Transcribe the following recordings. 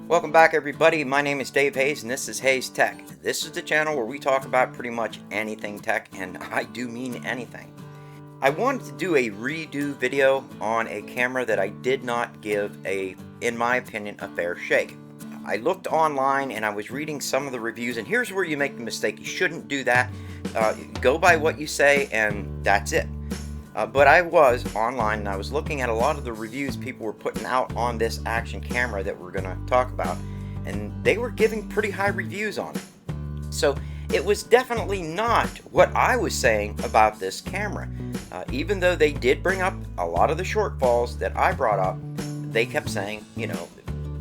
Welcome back, everybody. My name is Dave Hayes and this is Hayes Tech. This is the channel where we talk about pretty much anything tech, and I do mean anything. I wanted to do a redo video on a camera that I did not give in my opinion, a fair shake. I looked online and I was reading some of the reviews, and here's where you make the mistake. You shouldn't do that. Go by what you say and that's it. But I was online and I was looking at a lot of the reviews people were putting out on this action camera that we're going to talk about, and they were giving pretty high reviews on it. So it was definitely not what I was saying about this camera. Even though they did bring up a lot of the shortfalls that I brought up, they kept saying,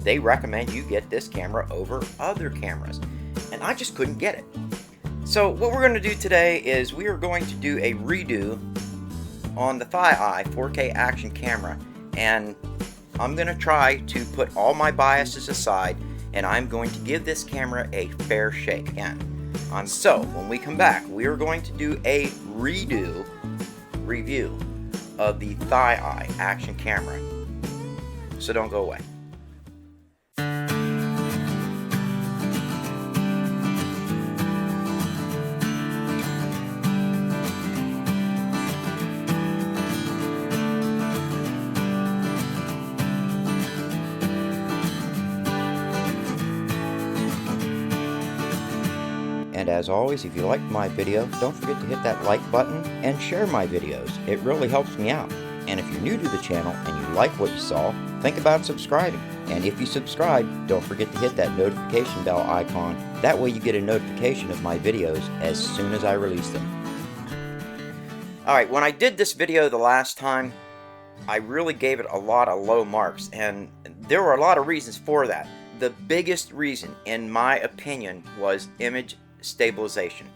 they recommend you get this camera over other cameras. And I just couldn't get it. So what we're going to do today is we are going to do a redo on the ThiEye 4K action camera, and I'm going to try to put all my biases aside, and I'm going to give this camera a fair shake again. So when we come back, we are going to do a review of the ThiEye action camera. So don't go away. And as always, if you liked my video, don't forget to hit that like button and share my videos. It really helps me out. And if you're new to the channel and you like what you saw, think about subscribing. And if you subscribe, don't forget to hit that notification bell icon. That way you get a notification of my videos as soon as I release them. Alright, when I did this video the last time, I really gave it a lot of low marks, and there were a lot of reasons for that. The biggest reason, in my opinion, was image stabilization.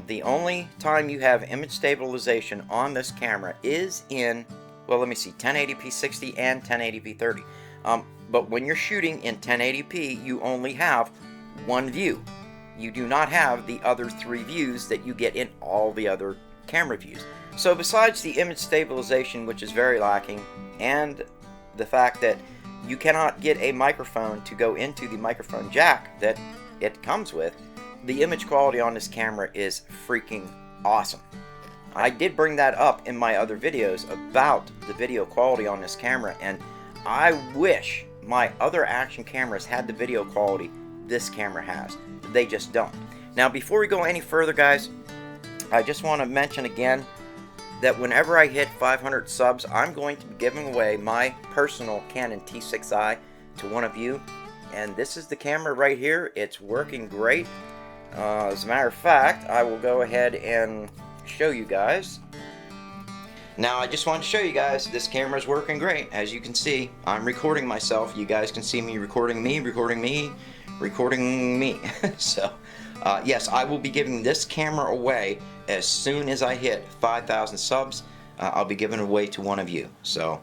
The only time you have image stabilization on this camera is in, well, let me see, 1080p 60 and 1080p 30. But when you're shooting in 1080p, you only have one view. You do not have the other three views that you get in all the other camera views. So besides the image stabilization, which is very lacking, and the fact that you cannot get a microphone to go into the microphone jack that it comes with, the image quality on this camera is freaking awesome. I did bring that up in my other videos about the video quality on this camera, and I wish my other action cameras had the video quality this camera has. They just don't. Now, before we go any further, guys, I just want to mention again that whenever I hit 500 subs, I'm going to be giving away my personal Canon T6i to one of you. And this is the camera right here. It's working great. As a matter of fact, I will go ahead and show you guys. Now, I just want to show you guys this camera is working great. As you can see, I'm recording myself. You guys can see me recording me, recording me, recording me. So, yes, I will be giving this camera away as soon as I hit 5,000 subs. I'll be giving it away to one of you. So,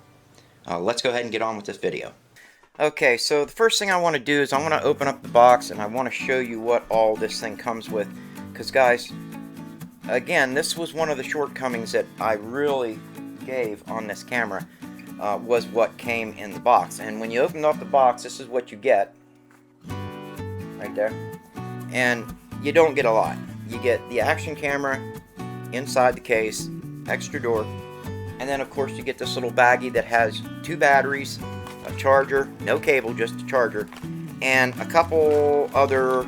let's go ahead and get on with this video. Okay, so the first thing I want to do is I want to open up the box and I want to show you what all this thing comes with. Because, guys, again, this was one of the shortcomings that I really gave on this camera, was what came in the box. And when you open up the box, this is what you get. Right there. And you don't get a lot. You get the action camera inside the case, extra door, and then, of course, you get this little baggie that has 2 batteries, a charger, no cable, just a charger, and a couple other,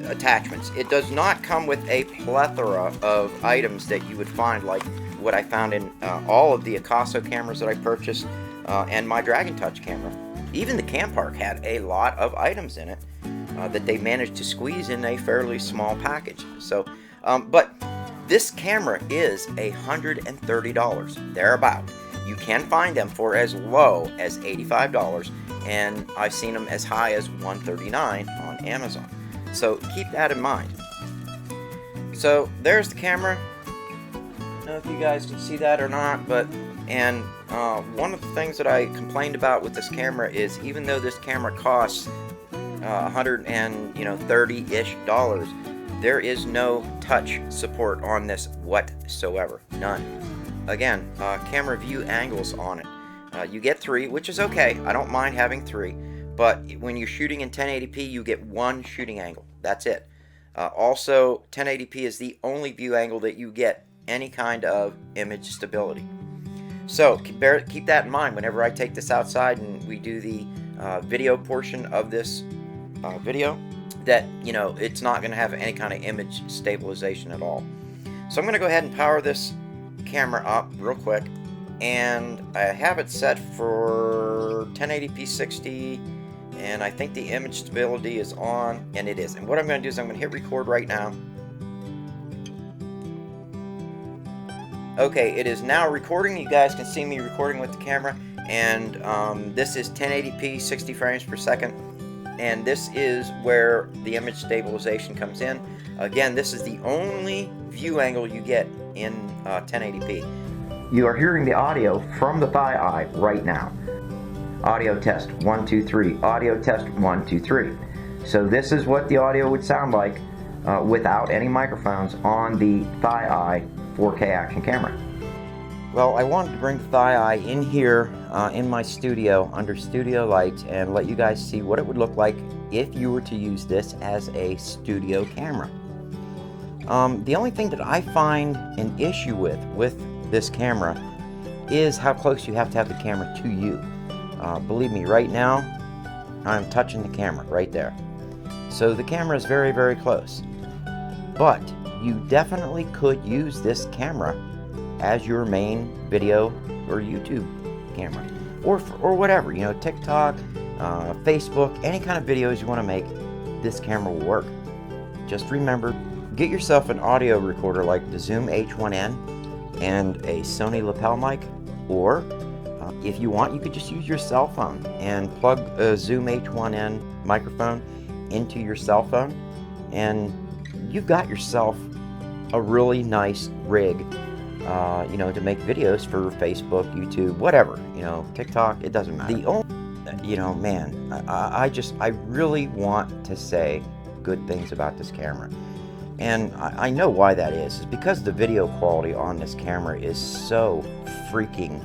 attachments. It does not come with a plethora of items that you would find, like what I found in all of the Akaso cameras that I purchased, and my Dragon Touch camera. Even the Cam Park had a lot of items in it that they managed to squeeze in a fairly small package. So, but this camera is $130, thereabout. You can find them for as low as $85, and I've seen them as high as $139 on Amazon. So keep that in mind. So there's the camera. I don't know if you guys can see that or not, but one of the things that I complained about with this camera is, even though this camera costs $130-ish, there is no touch support on this whatsoever. None. Again, camera view angles on it. You get 3, which is okay. I don't mind having 3. But when you're shooting in 1080p, you get 1 shooting angle. That's it. Also, 1080p is the only view angle that you get any kind of image stability. So keep that in mind whenever I take this outside and we do the video portion of this video, that, you know, it's not going to have any kind of image stabilization at all. So I'm going to go ahead and power this camera up real quick, and I have it set for 1080p 60, and I think the image stability is on, and it is. And what I'm going to do is I'm going to hit record right now. Okay, it is now recording. You guys can see me recording with the camera, and this is 1080p 60 frames per second, and this is where the image stabilization comes in. Again, this is the only view angle you get in 1080p. You are hearing the audio from the ThiEye right now. Audio test 1 2 3. Audio test 1 2 3. So this is what the audio would sound like without any microphones on the ThiEye 4K action camera. Well, I wanted to bring the ThiEye in here in my studio under studio lights and let you guys see what it would look like if you were to use this as a studio camera. The only thing that I find an issue with this camera is how close you have to have the camera to you. Believe me, right now I'm touching the camera right there. So the camera is very, very close. But you definitely could use this camera as your main video or YouTube camera, or whatever, you know, TikTok, Facebook, any kind of videos you want to make, this camera will work. Just remember, get yourself an audio recorder like the Zoom H1N and a Sony lapel mic, or if you want, you could just use your cell phone and plug a Zoom H1N microphone into your cell phone, and you've got yourself a really nice rig, you know, to make videos for Facebook, YouTube, whatever, you know, TikTok, it doesn't matter. The only, you know, man, I really want to say good things about this camera. And I know why that is because the video quality on this camera is so freaking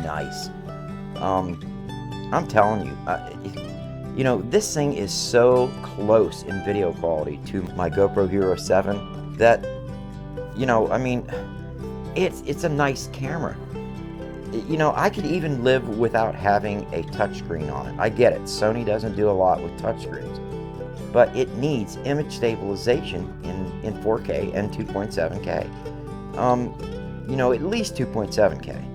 nice. I'm telling you, you know, this thing is so close in video quality to my GoPro Hero 7 that, you know, I mean, it's a nice camera. You know, I could even live without having a touchscreen on it. I get it, Sony doesn't do a lot with touchscreens, but it needs image stabilization in 4K and 2.7K. You know, at least 2.7K.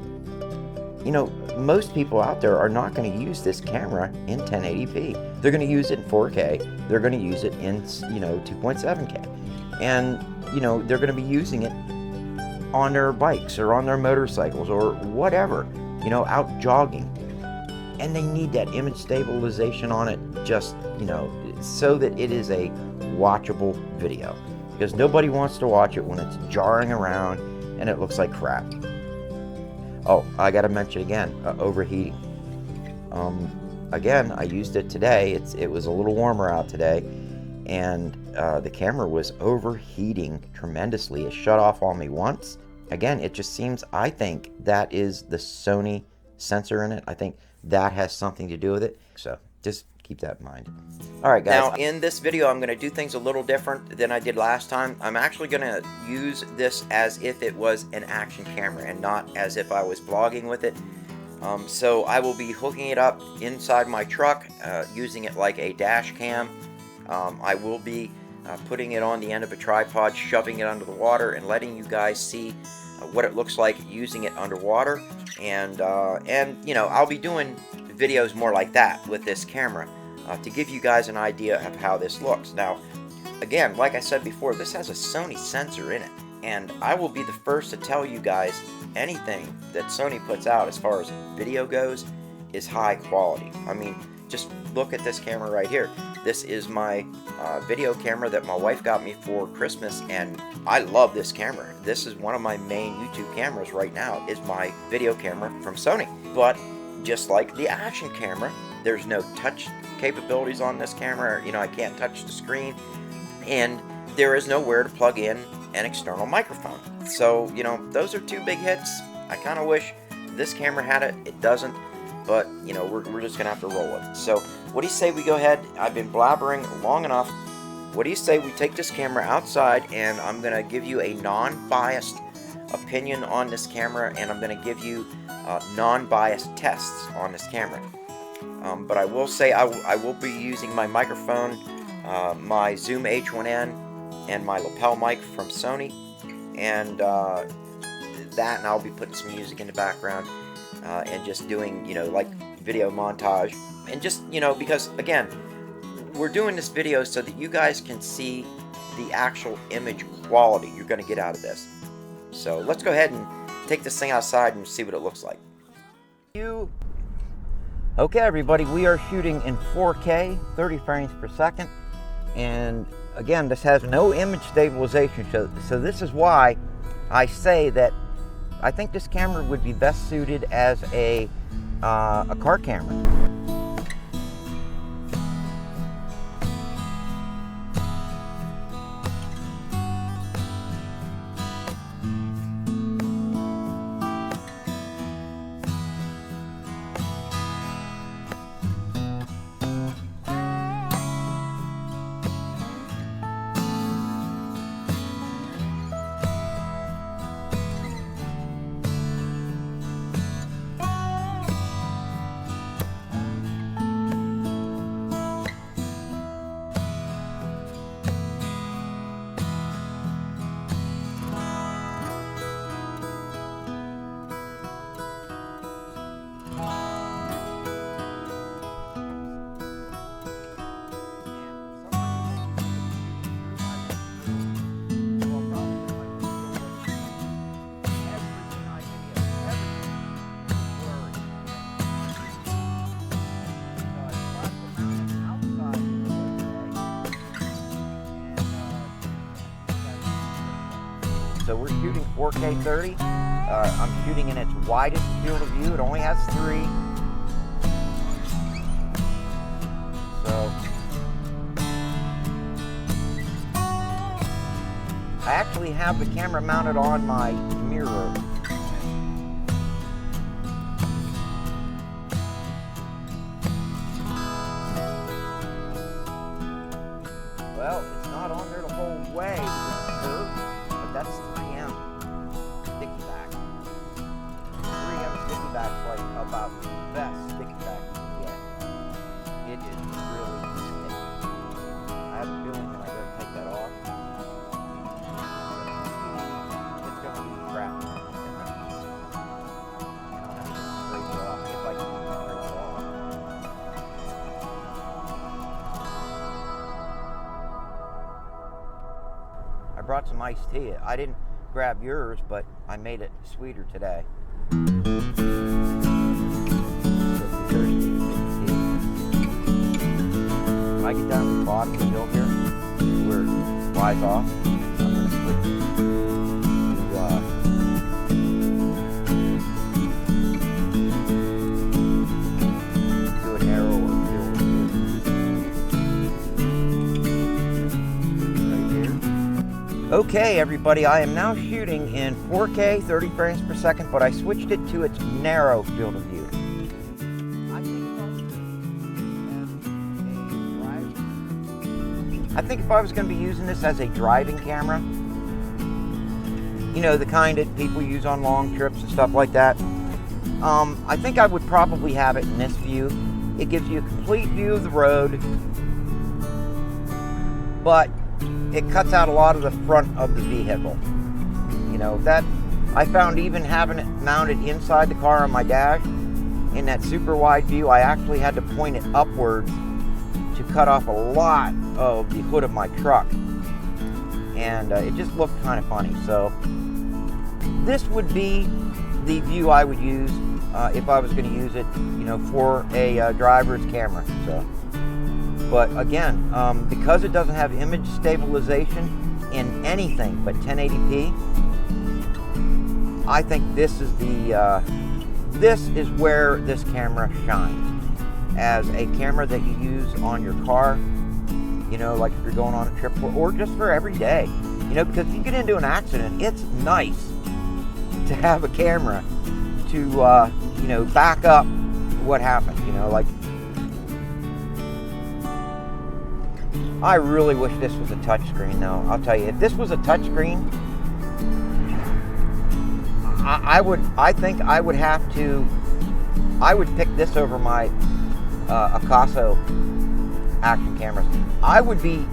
You know, most people out there are not going to use this camera in 1080p. They're going to use it in 4K. They're going to use it in, you know, 2.7K. And, you know, they're going to be using it on their bikes or on their motorcycles or whatever, you know, out jogging. And they need that image stabilization on it just, you know, so that it is a watchable video. Because nobody wants to watch it when it's jarring around and it looks like crap. Oh, I gotta mention again, overheating. Again, I used it today. It was a little warmer out today, and the camera was overheating tremendously. It shut off on me once. Again, it just seems, I think that is the Sony sensor in it. I think that has something to do with it. So just keep that in mind. Alright guys, now in this video I'm going to do things a little different than I did last time. I'm actually going to use this as if it was an action camera and not as if I was vlogging with it. So I will be hooking it up inside my truck, using it like a dash cam. I will be putting it on the end of a tripod, shoving it under the water, and letting you guys see what it looks like using it underwater. And you know, I'll be doing videos more like that with this camera to give you guys an idea of how this looks. Now, again, like I said before, this has a Sony sensor in it, and I will be the first to tell you guys anything that Sony puts out as far as video goes is high quality. I mean, just look at this camera right here. This is my video camera that my wife got me for Christmas, and I love this camera. This is one of my main YouTube cameras right now, is my video camera from Sony. But just like the action camera, there's no touch capabilities on this camera. You know, I can't touch the screen, and there is nowhere to plug in an external microphone. So, you know, those are two big hits. I kind of wish this camera had it. It doesn't. but you know, we're just gonna have to roll it. So what do you say we go ahead? I've been blabbering long enough. What do you say we take this camera outside, and I'm gonna give you a non-biased opinion on this camera, and I'm gonna give you non-biased tests on this camera. But I will say I will be using my microphone, my Zoom H1N, and my lapel mic from Sony, and that, and I'll be putting some music in the background, and just doing, you know, like video montage, and just, you know, because again, we're doing this video so that you guys can see the actual image quality you're going to get out of this. So let's go ahead and take this thing outside and see what it looks like. Okay, everybody, we are shooting in 4K, 30 frames per second, and again, this has no image stabilization, so this is why I say that I think this camera would be best suited as a car camera. So we're shooting 4K 30. I'm shooting in its widest field of view. It only has 3. So I actually have the camera mounted on my mirror. Well, it's not on there the whole way because it's curved, but that's 3M sticky back. 3M sticky back's like about the best sticky back you can get. It is really sticky. I have a feeling that I gotta take that off. It's gonna be crap. And I'll have to scrape it off if I can scrape it off. I brought some iced tea. I didn't grab yours, but I made it sweeter today. When I get down to the bottom of the hill here, where it flies off, I'm going to switch to a narrower field right here. Okay, everybody, I am now shooting in 4K, 30 frames per second, but I switched it to its narrow field of view. I think if I was going to be using this as a driving camera, you know, the kind that people use on long trips and stuff like that, I think I would probably have it in this view. It gives you a complete view of the road, but it cuts out a lot of the front of the vehicle. You know, that I found even having it mounted inside the car on my dash, in that super wide view, I actually had to point it upwards to cut off a lot of the hood of my truck, and it just looked kind of funny. So this would be the view I would use if I was going to use it, you know, for a driver's camera. So, but again, because it doesn't have image stabilization in anything but 1080p, I think this is the this is where this camera shines as a camera that you use on your car, you know, like if you're going on a trip, or just for every day, you know, because if you get into an accident, it's nice to have a camera to, you know, back up what happened, you know, like, I really wish this was a touchscreen though. I'll tell you, if this was a touchscreen, I think I would pick this over my Akaso action cameras. I would be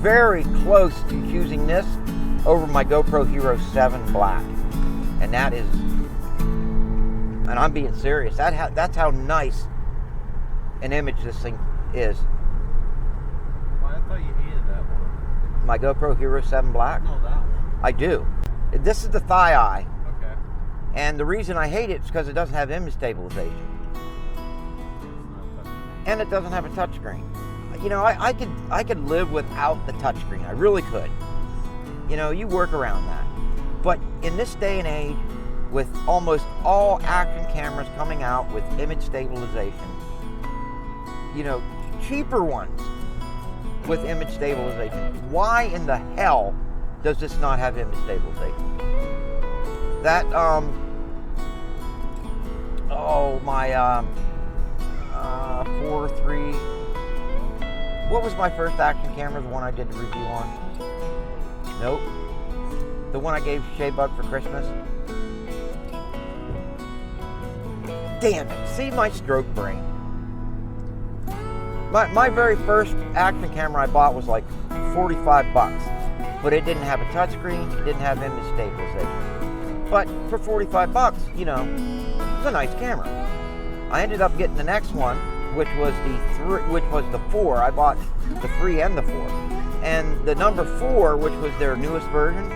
very close to choosing this over my GoPro Hero 7 Black. And that is, and I'm being serious, that's how nice an image this thing is. Well, I thought you hated that one. My GoPro Hero 7 Black? No, that one. I do. This is the ThiEye. Okay. And the reason I hate it is because it doesn't have image stabilization. And it doesn't have a touchscreen. You know, I could live without the touchscreen. I really could. You know, you work around that. But in this day and age, with almost all action cameras coming out with image stabilization, you know, cheaper ones with image stabilization, why in the hell does this not have image stabilization? That, my 4.3, what was my first action camera, the one I did the review on? Nope. The one I gave Shay Bug for Christmas? Damn it, see my stroke brain. My very first action camera I bought was like 45 bucks, but it didn't have a touchscreen, it didn't have image stabilization. But for 45 bucks, you know, it was a nice camera. I ended up getting the next one, which was the 4. I bought the 3 and the 4. And the number 4, which was their newest version,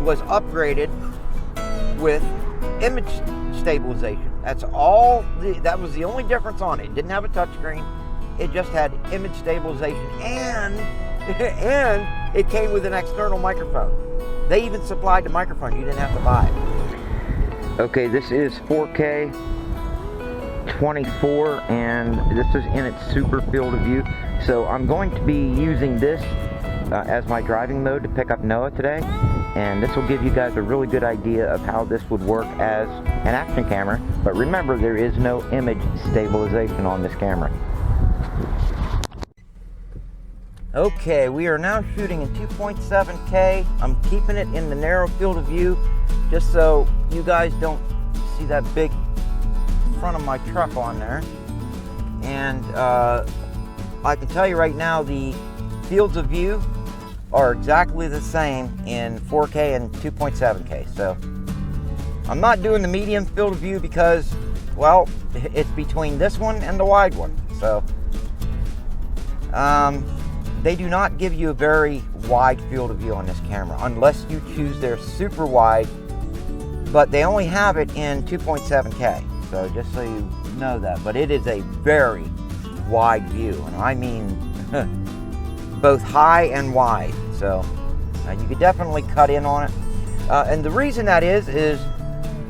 was upgraded with image stabilization. That was the only difference on it. It didn't have a touchscreen. It just had image stabilization, and it came with an external microphone. They even supplied the microphone. You didn't have to buy it. Okay, this is 4K 24, and this is in its super field of view. So I'm going to be using this as my driving mode to pick up Noah today, and this will give you guys a really good idea of how this would work as an action camera. But remember, there is no image stabilization on this camera. Okay, we are now shooting in 2.7K. I'm keeping it in the narrow field of view just so you guys don't see that big front of my truck on there. And I can tell you right now, the fields of view are exactly the same in 4K and 2.7K. So I'm not doing the medium field of view because, well, it's between this one and the wide one. So they do not give you a very wide field of view on this camera unless you choose their super wide, but they only have it in 2.7K. So just so you know that, but it is a very wide view, and I mean both high and wide. So you could definitely cut in on it. And the reason that is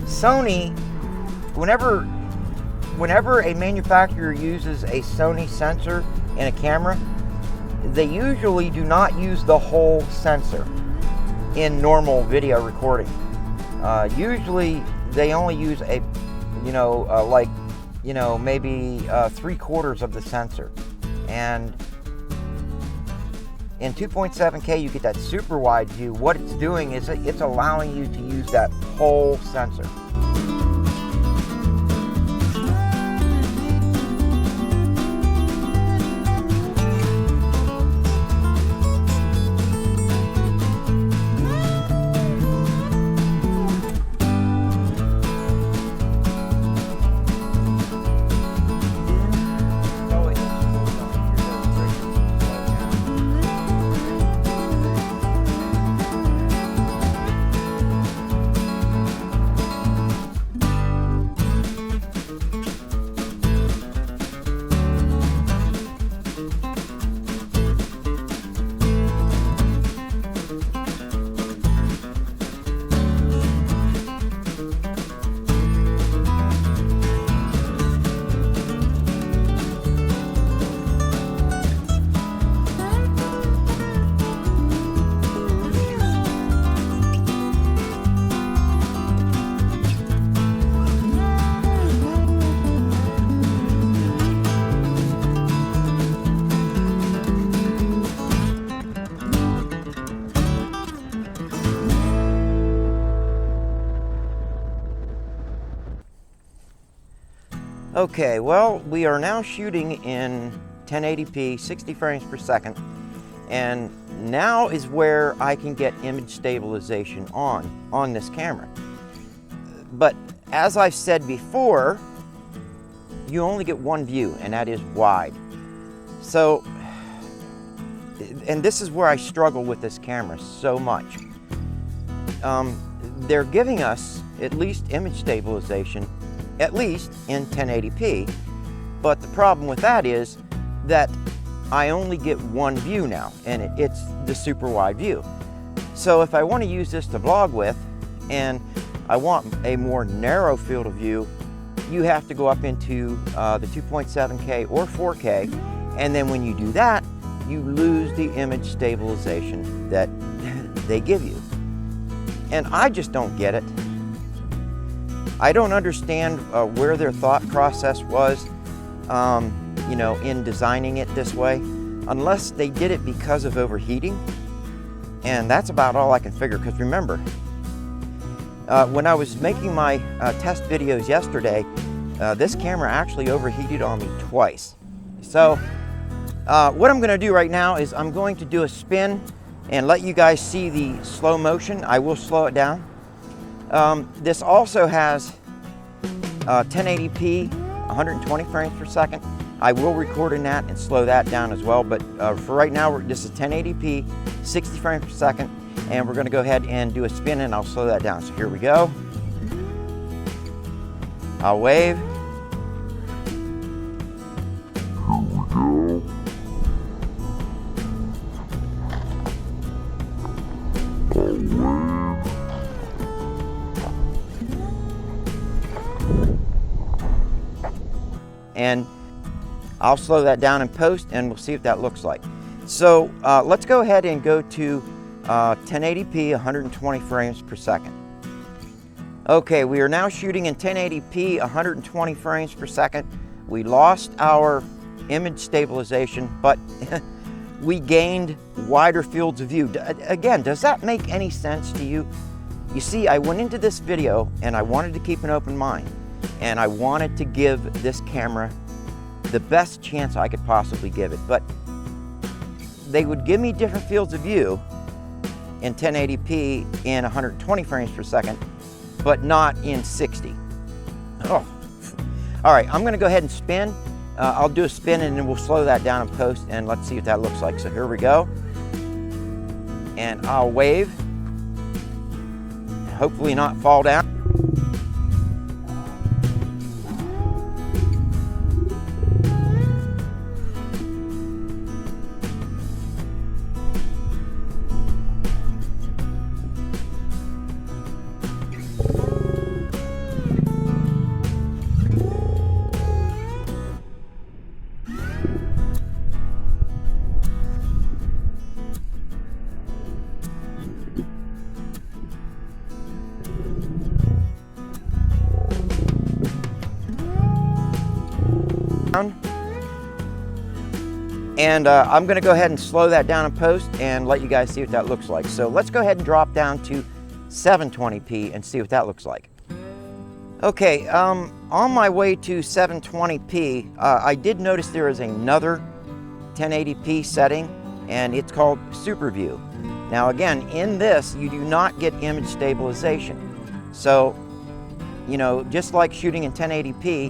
Sony, whenever a manufacturer uses a Sony sensor in a camera, they usually do not use the whole sensor in normal video recording. Usually they only use a, maybe 3/4 of the sensor. And in 2.7K, you get that super wide view. What it's doing is it's allowing you to use that whole sensor. Okay, well, we are now shooting in 1080p, 60 frames per second, and now is where I can get image stabilization on this camera. But as I've said before, you only get one view, and that is wide. So, and this is where I struggle with this camera so much. They're giving us at least image stabilization, at least in 1080p, but the problem with that is that I only get one view now, and it's the super wide view. So if I want to use this to vlog with, and I want a more narrow field of view, you have to go up into the 2.7K or 4K, and then when you do that, you lose the image stabilization that they give you. And I just don't get it. I don't understand where their thought process was, you know, in designing it this way, unless they did it because of overheating. And that's about all I can figure, because remember, when I was making my test videos yesterday, this camera actually overheated on me twice. So what I'm going to do right now is I'm going to do a spin and let you guys see the slow motion. I will slow it down. This also has 1080p, 120 frames per second. I will record in that and slow that down as well, but for right now, this is 1080p, 60 frames per second, and we're going to go ahead and do a spin, and I'll slow that down. So here we go. I'll wave. And I'll slow that down in post, and we'll see what that looks like. So let's go ahead and go to 1080p, 120 frames per second. Okay, we are now shooting in 1080p, 120 frames per second. We lost our image stabilization, but we gained wider fields of view. Again, does that make any sense to you? You see, I went into this video and I wanted to keep an open mind, and I wanted to give this camera the best chance I could possibly give it, but they would give me different fields of view in 1080p in 120 frames per second, but not in 60. Oh. All right, I'm gonna go ahead and spin. I'll do a spin and then we'll slow that down in post, and let's see what that looks like. So here we go. And I'll wave, hopefully not fall down. And I'm going to go ahead and slow that down in post and let you guys see what that looks like. So let's go ahead and drop down to 720p and see what that looks like. Okay, on my way to 720p, I did notice there is another 1080p setting, and it's called Super View. Now again, in this, you do not get image stabilization. So, you know, just like shooting in 1080p,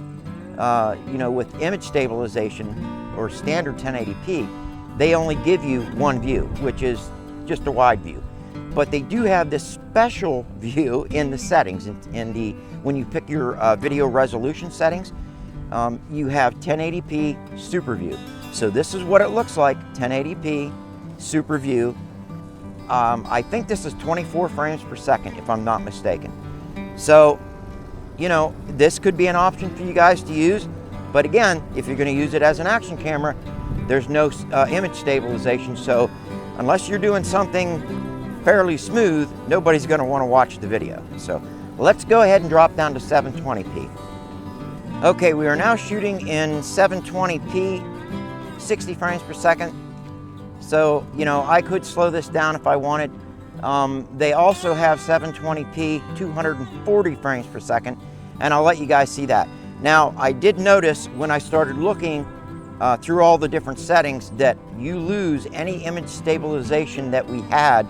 you know, with image stabilization or standard 1080p, they only give you one view, which is just a wide view. But they do have this special view in the settings. When you pick your video resolution settings, you have 1080p Super View. So this is what it looks like, 1080p Super View. I think this is 24 frames per second, if I'm not mistaken. So, you know, this could be an option for you guys to use. But again, if you're going to use it as an action camera, there's no image stabilization. So unless you're doing something fairly smooth, nobody's going to want to watch the video. So let's go ahead and drop down to 720p. Okay, we are now shooting in 720p, 60 frames per second. So, you know, I could slow this down if I wanted. They also have 720p, 240 frames per second, and I'll let you guys see that. Now, I did notice when I started looking through all the different settings that you lose any image stabilization that we had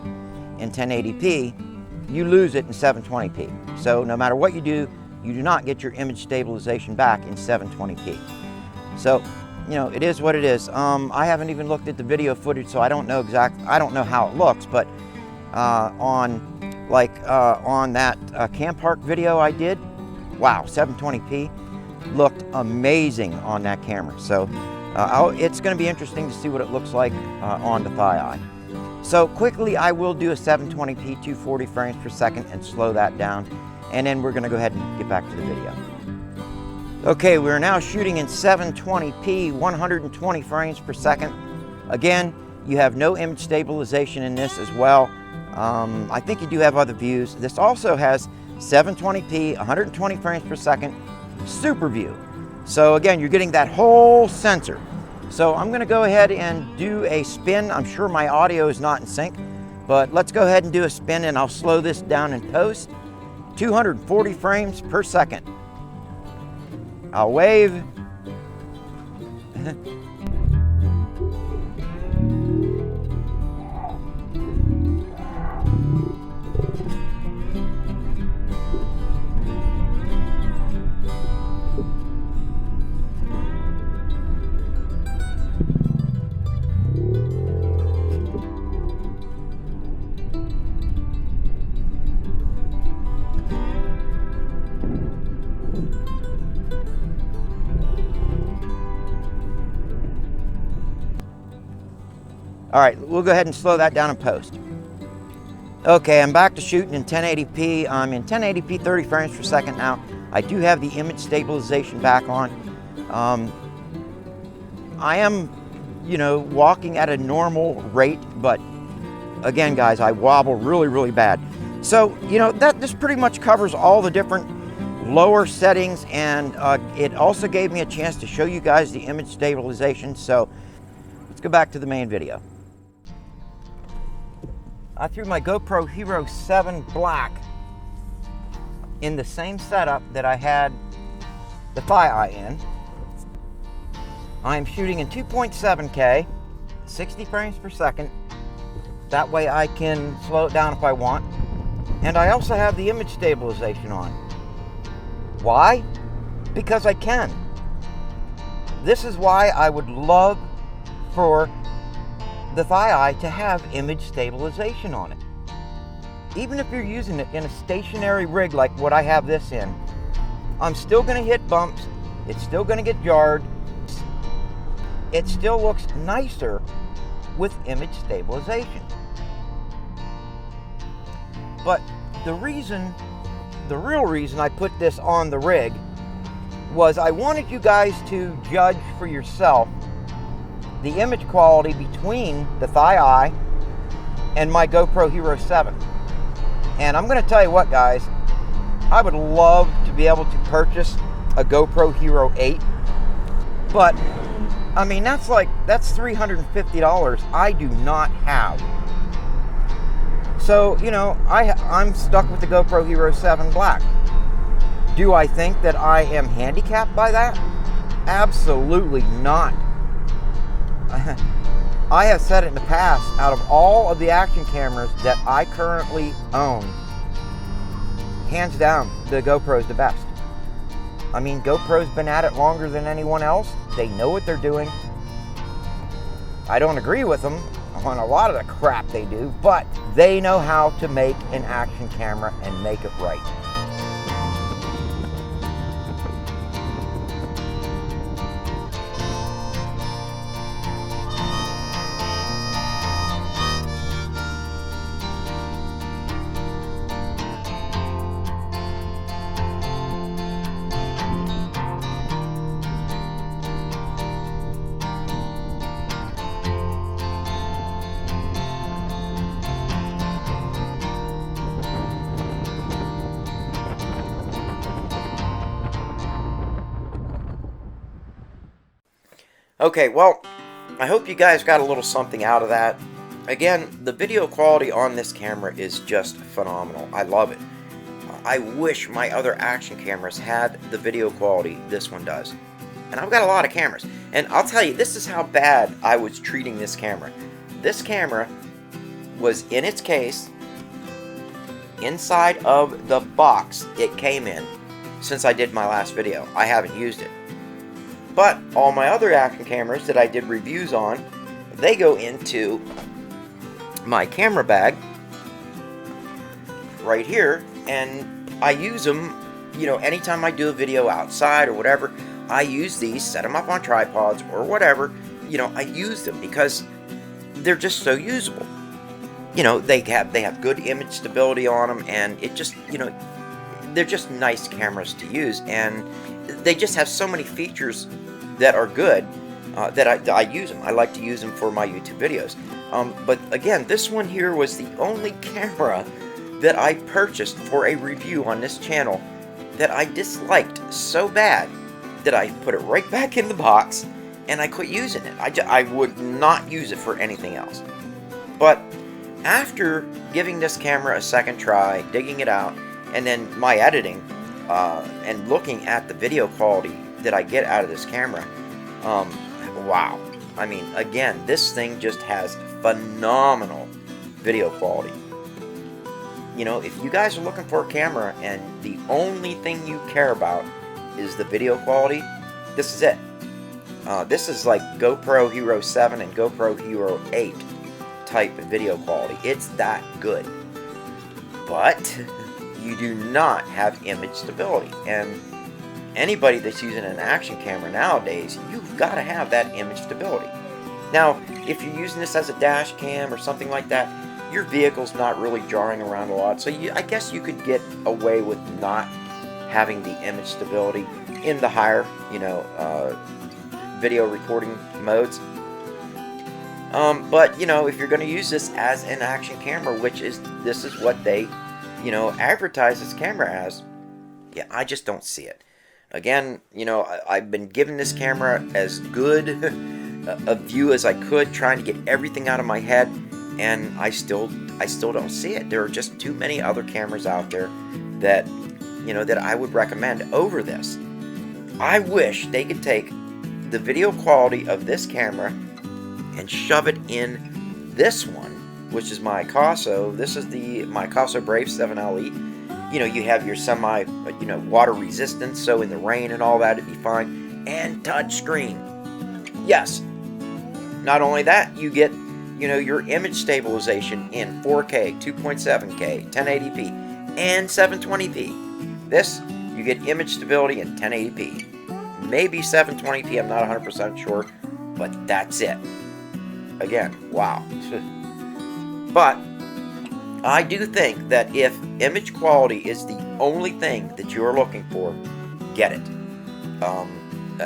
in 1080p, you lose it in 720p. So no matter what you do not get your image stabilization back in 720p. So, you know, it is what it is. I haven't even looked at the video footage, so I don't know I don't know how it looks, but on that camp park video I did, wow, 720p looked amazing on that camera. So it's going to be interesting to see what it looks like on the ThiEye. So quickly, I will do a 720p 240 frames per second and slow that down, and then we're going to go ahead and get back to the video. Okay, we're now shooting in 720p 120 frames per second. Again, you have no image stabilization in this as well. I think you do have other views. This also has 720p 120 frames per second super view. So again, you're getting that whole sensor. So I'm going to go ahead and do a spin. I'm sure my audio is not in sync, but let's go ahead and do a spin, and I'll slow this down in post. 240 frames per second. I'll wave. All right, we'll go ahead and slow that down in post. Okay, I'm back to shooting in 1080p. I'm in 1080p 30 frames per second now. I do have the image stabilization back on. I am, you know, walking at a normal rate, but again, guys, I wobble really, really bad. So, you know, this pretty much covers all the different lower settings, and it also gave me a chance to show you guys the image stabilization. So let's go back to the main video. I threw my GoPro Hero 7 Black in the same setup that I had the ThiEye in. I am shooting in 2.7K, 60 frames per second. That way I can slow it down if I want. And I also have the image stabilization on. Why? Because I can. This is why I would love for the ThiEye to have image stabilization on it. Even if you're using it in a stationary rig like what I have this in, I'm still going to hit bumps, it's still going to get jarred, it still looks nicer with image stabilization. But the real reason I put this on the rig was I wanted you guys to judge for yourself the image quality between the ThiEye and my GoPro Hero 7. And I'm going to tell you what, guys, I would love to be able to purchase a GoPro Hero 8, but I mean, that's $350 I do not have. So, you know, I'm stuck with the GoPro Hero 7 Black. Do I think that I am handicapped by that? Absolutely not. I have said it in the past, out of all of the action cameras that I currently own, hands down, the GoPro is the best. I mean, GoPro's been at it longer than anyone else. They know what they're doing. I don't agree with them on a lot of the crap they do, but they know how to make an action camera and make it right. Okay, well, I hope you guys got a little something out of that. Again, the video quality on this camera is just phenomenal. I love it. I wish my other action cameras had the video quality this one does. And I've got a lot of cameras. And I'll tell you, this is how bad I was treating this camera. This camera was in its case, inside of the box it came in. Since I did my last video, I haven't used it. But all my other action cameras that I did reviews on, they go into my camera bag right here, and I use them, you know, anytime I do a video outside or whatever. I use these, set them up on tripods or whatever, you know, I use them because they're just so usable. You know, they have good image stability on them, and it just, you know, they're just nice cameras to use, and they just have so many features that are good that I use them. I like to use them for my YouTube videos. But again, this one here was the only camera that I purchased for a review on this channel that I disliked so bad that I put it right back in the box and I quit using it. I would not use it for anything else. But after giving this camera a second try, digging it out, and then my editing and looking at the video quality that I get out of this camera, wow. I mean, again, this thing just has phenomenal video quality. You know, if you guys are looking for a camera and the only thing you care about is the video quality, this is it. This is like GoPro Hero 7 and GoPro Hero 8 type video quality. It's that good. But you do not have image stability. And anybody that's using an action camera nowadays, you've got to have that image stability. Now, if you're using this as a dash cam or something like that, your vehicle's not really jarring around a lot, so I guess you could get away with not having the image stability in the higher, you know, video recording modes. But, you know, if you're going to use this as an action camera, this is what they, you know, advertise this camera as, yeah, I just don't see it. Again, you know, I've been giving this camera as good a view as I could, trying to get everything out of my head, and I still don't see it. There are just too many other cameras out there that, you know, that I would recommend over this. I wish they could take the video quality of this camera and shove it in this one, which is my Akaso. This is my Akaso Brave 7 LE. You know, you have your semi, you know, water resistance, so in the rain and all that, it'd be fine. And touch screen. Yes. Not only that, you get, you know, your image stabilization in 4K, 2.7K, 1080p, and 720p. This, you get image stability in 1080p. Maybe 720p, I'm not 100% sure, but that's it. Again, wow. But I do think that if image quality is the only thing that you are looking for, get it.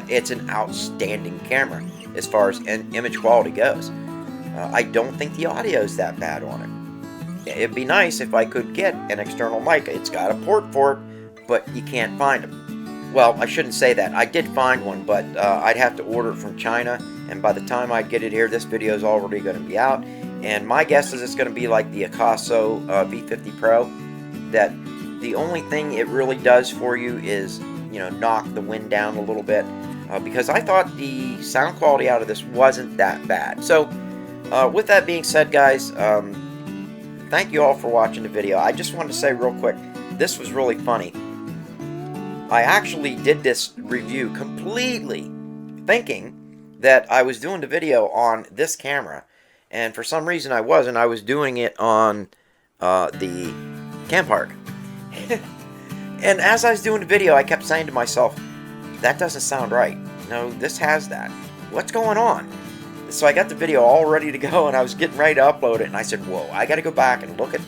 It's an outstanding camera as far as image quality goes. I don't think the audio is that bad on it. It'd be nice if I could get an external mic. It's got a port for it, but you can't find them. Well, I shouldn't say that. I did find one, but I'd have to order it from China, and by the time I get it here, this video is already going to be out. And my guess is it's going to be like the Akaso V50 Pro, that the only thing it really does for you is, you know, knock the wind down a little bit, because I thought the sound quality out of this wasn't that bad. So, with that being said, guys, thank you all for watching the video. I just wanted to say real quick, this was really funny. I actually did this review completely thinking that I was doing the video on this camera, and for some reason I wasn't. I was doing it on the Camp Park. And as I was doing the video, I kept saying to myself, that doesn't sound right. No, this has that. What's going on? So I got the video all ready to go, and I was getting ready to upload it, and I said, whoa, I got to go back and look at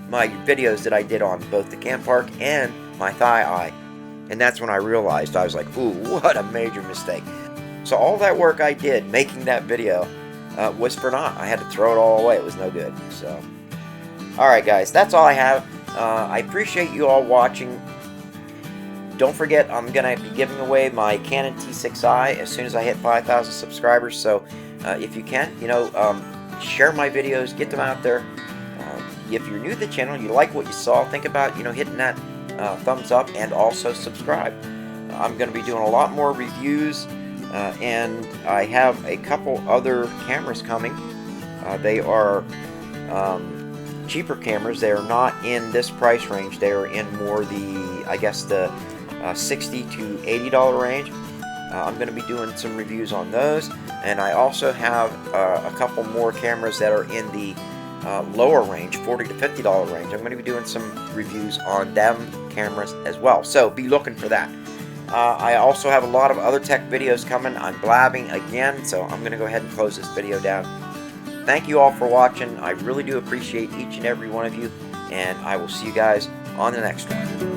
my videos that I did on both the Camp Park and my ThiEye. And that's when I realized, I was like, ooh, what a major mistake. So all that work I did making that video was for naught. I had to throw it all away. It was no good. So, alright guys, that's all I have. I appreciate you all watching. Don't forget, I'm going to be giving away my Canon T6i as soon as I hit 5,000 subscribers. So if you can, you know, share my videos, get them out there. If you're new to the channel, you like what you saw, think about, you know, hitting that thumbs up and also subscribe. I'm going to be doing a lot more reviews, and I have a couple other cameras coming. They are cheaper cameras. They are not in this price range. They are in more the, I guess, the $60 to $80 range. I'm going to be doing some reviews on those, and I also have a couple more cameras that are in the lower range, $40 to $50 range. I'm going to be doing some reviews on them cameras as well, so be looking for that. I also have a lot of other tech videos coming. I'm blabbing again, so I'm going to go ahead and close this video down. Thank you all for watching. I really do appreciate each and every one of you, and I will see you guys on the next one.